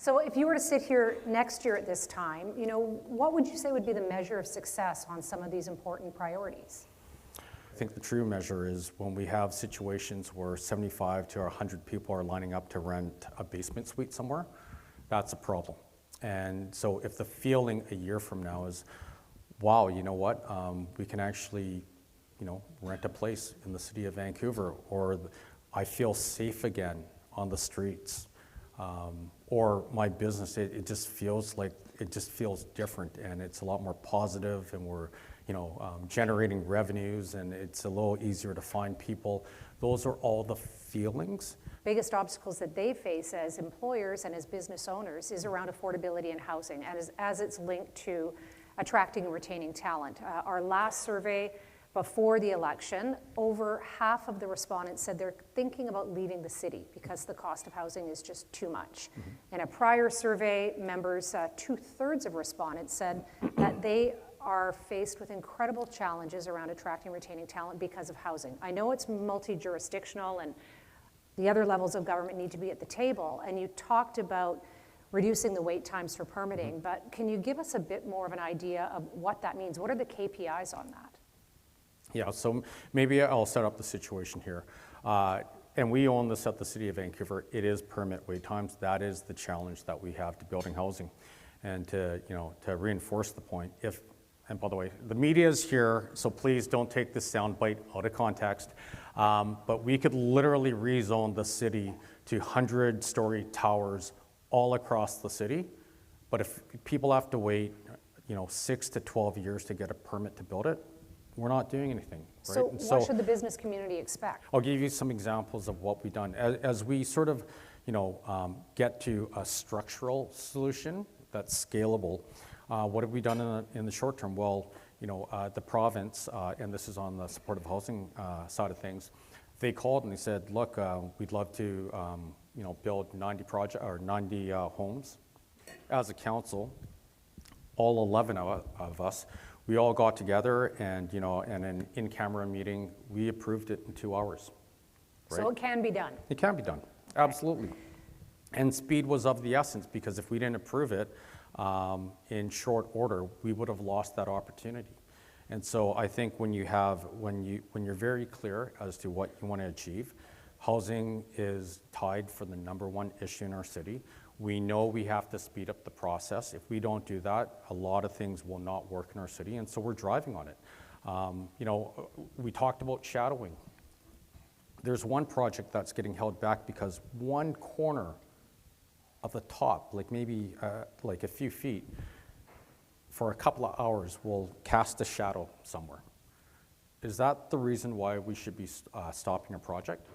So if you were to sit here next year at this time, what would you say would be the measure of success on some of these important priorities? I think the true measure is when we have situations where 75 to 100 people are lining up to rent a basement suite somewhere, that's a problem. And so if the feeling a year from now is, wow, you know what, we can actually, rent a place in the city of Vancouver, or I feel safe again on the streets, or my business, it just feels different, and it's a lot more positive, and we're generating revenues, and it's a little easier to find people. Those are all the feelings. Biggest obstacles that they face as employers and as business owners is around affordability and housing, and as it's linked to attracting and retaining talent. Our last survey before the election, over half of the respondents said they're thinking about leaving the city because the cost of housing is just too much. In a prior survey, members, 2/3 of respondents said that they are faced with incredible challenges around attracting and retaining talent because of housing. I know it's multi-jurisdictional and the other levels of government need to be at the table, and you talked about reducing the wait times for permitting, but can you give us a bit more of an idea of what that means? What are the KPIs on that? Yeah, so maybe I'll set up the situation here. And we own this at the City of Vancouver. It is permit wait times. That is the challenge that we have to building housing. And to reinforce the point, and by the way, the media is here, so please don't take this soundbite out of context, but we could literally rezone the city to 100-story towers all across the city. But if people have to wait, 6 to 12 years to get a permit to build it, we're not doing anything, right? So what should the business community expect? I'll give you some examples of what we've done. As we sort of, get to a structural solution that's scalable, what have we done in the short term? Well, the province, and this is on the supportive housing side of things, they called and they said, look, we'd love to, build 90 homes. As a council, all 11 of us, we all got together and, in an in-camera meeting, we approved it in 2 hours. Right? So it can be done. It can be done, absolutely. And speed was of the essence, because if we didn't approve it in short order, we would have lost that opportunity. And so I think when you're very clear as to what you want to achieve, housing is tied for the #1 issue in our city. We know we have to speed up the process. If we don't do that, a lot of things will not work in our city, and so we're driving on it. We talked about shadowing. There's one project that's getting held back because one corner of the top, like maybe like a few feet, for a couple of hours will cast a shadow somewhere. Is that the reason why we should be stopping a project?